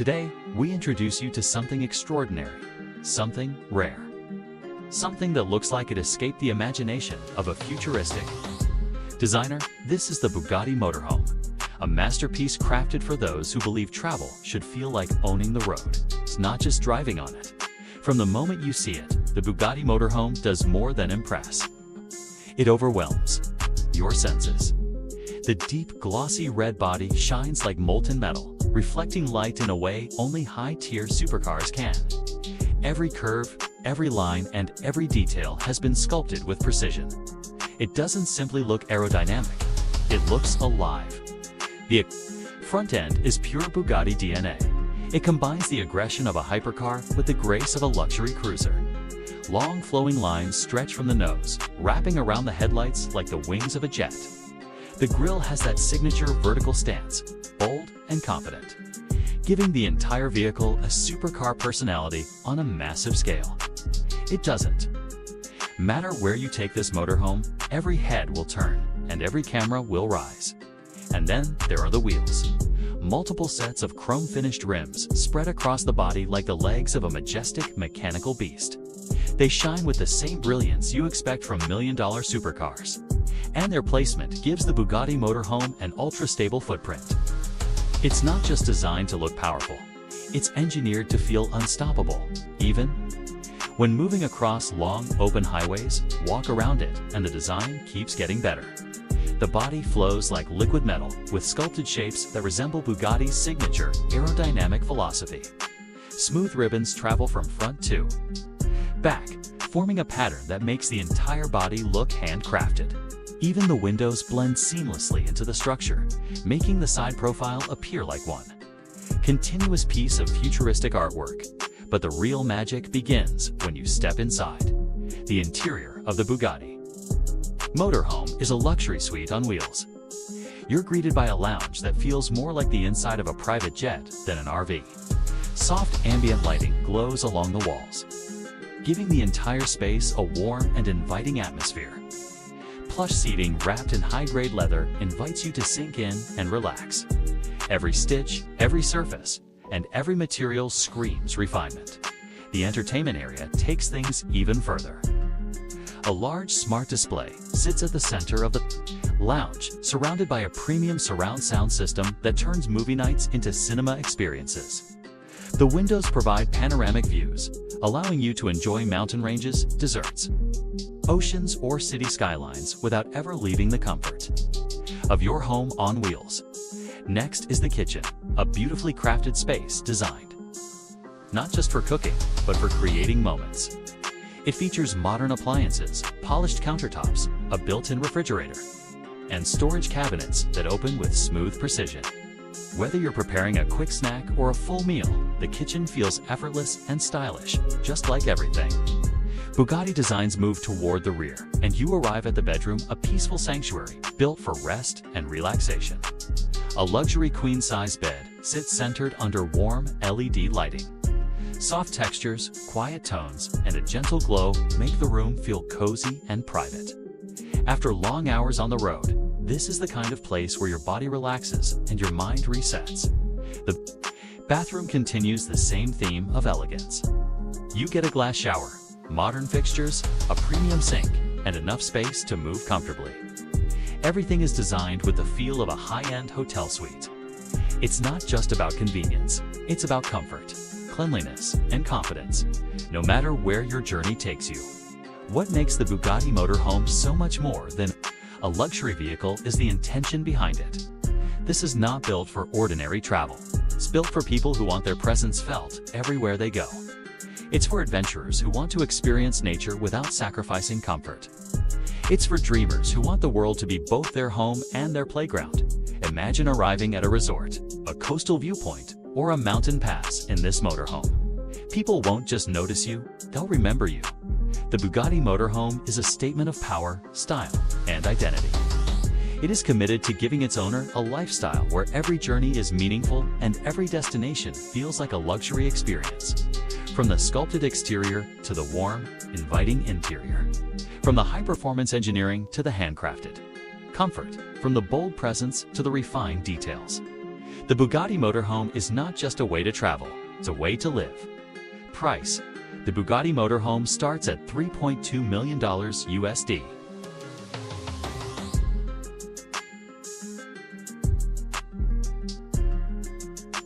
Today, we introduce you to something extraordinary, something rare, something that looks like it escaped the imagination of a futuristic designer. This is the Bugatti motorhome, a masterpiece crafted for those who believe travel should feel like owning the road. It's not just driving on it. From the moment you see it, the Bugatti motorhome does more than impress. It overwhelms your senses. The deep, glossy red body shines like molten metal, reflecting light in a way only high-tier supercars can. Every curve, every line, and every detail has been sculpted with precision. It doesn't simply look aerodynamic, it looks alive. The front end is pure Bugatti DNA. It combines the aggression of a hypercar with the grace of a luxury cruiser. Long flowing lines stretch from the nose, wrapping around the headlights like the wings of a jet. The grille has that signature vertical stance, bold and confident, giving the entire vehicle a supercar personality on a massive scale. It doesn't matter where you take this motorhome, every head will turn and every camera will rise. And then there are the wheels. Multiple sets of chrome-finished rims spread across the body like the legs of a majestic mechanical beast. They shine with the same brilliance you expect from million-dollar supercars. And their placement gives the Bugatti motorhome an ultra-stable footprint. It's not just designed to look powerful, it's engineered to feel unstoppable, even when moving across long, open highways. Walk around it, and the design keeps getting better. The body flows like liquid metal, with sculpted shapes that resemble Bugatti's signature aerodynamic philosophy. Smooth ribbons travel from front to back, forming a pattern that makes the entire body look handcrafted. Even the windows blend seamlessly into the structure, making the side profile appear like one continuous piece of futuristic artwork. But the real magic begins when you step inside the interior of the Bugatti motorhome is a luxury suite on wheels. You're greeted by a lounge that feels more like the inside of a private jet than an RV. Soft ambient lighting glows along the walls, giving the entire space a warm and inviting atmosphere. Plush seating wrapped in high-grade leather invites you to sink in and relax. Every stitch, every surface, and every material screams refinement. The entertainment area takes things even further. A large smart display sits at the center of the lounge, surrounded by a premium surround sound system that turns movie nights into cinema experiences. The windows provide panoramic views, allowing you to enjoy mountain ranges, deserts, oceans, or city skylines without ever leaving the comfort of your home on wheels. Next is the kitchen, a beautifully crafted space designed not just for cooking, but for creating moments. It features modern appliances, polished countertops, a built-in refrigerator, and storage cabinets that open with smooth precision. Whether you're preparing a quick snack or a full meal, the kitchen feels effortless and stylish, just like everything. Bugatti designs move toward the rear, and you arrive at the bedroom, a peaceful sanctuary built for rest and relaxation. A luxury queen-size bed sits centered under warm LED lighting. Soft textures, quiet tones, and a gentle glow make the room feel cozy and private. After long hours on the road, this is the kind of place where your body relaxes and your mind resets. The bathroom continues the same theme of elegance. You get a glass shower, modern fixtures, a premium sink, and enough space to move comfortably. Everything is designed with the feel of a high-end hotel suite. It's not just about convenience, it's about comfort, cleanliness, and confidence, no matter where your journey takes you. What makes the Bugatti motorhome so much more than a luxury vehicle is the intention behind it. This is not built for ordinary travel. It's built for people who want their presence felt everywhere they go. It's for adventurers who want to experience nature without sacrificing comfort. It's for dreamers who want the world to be both their home and their playground. Imagine arriving at a resort, a coastal viewpoint, or a mountain pass in this motorhome. People won't just notice you, they'll remember you. The Bugatti motorhome is a statement of power, style, and identity. It is committed to giving its owner a lifestyle where every journey is meaningful and every destination feels like a luxury experience. From the sculpted exterior to the warm, inviting interior. From the high-performance engineering to the handcrafted comfort. From the bold presence to the refined details. The Bugatti motorhome is not just a way to travel, it's a way to live. Price: the Bugatti motorhome starts at $3.2 million USD.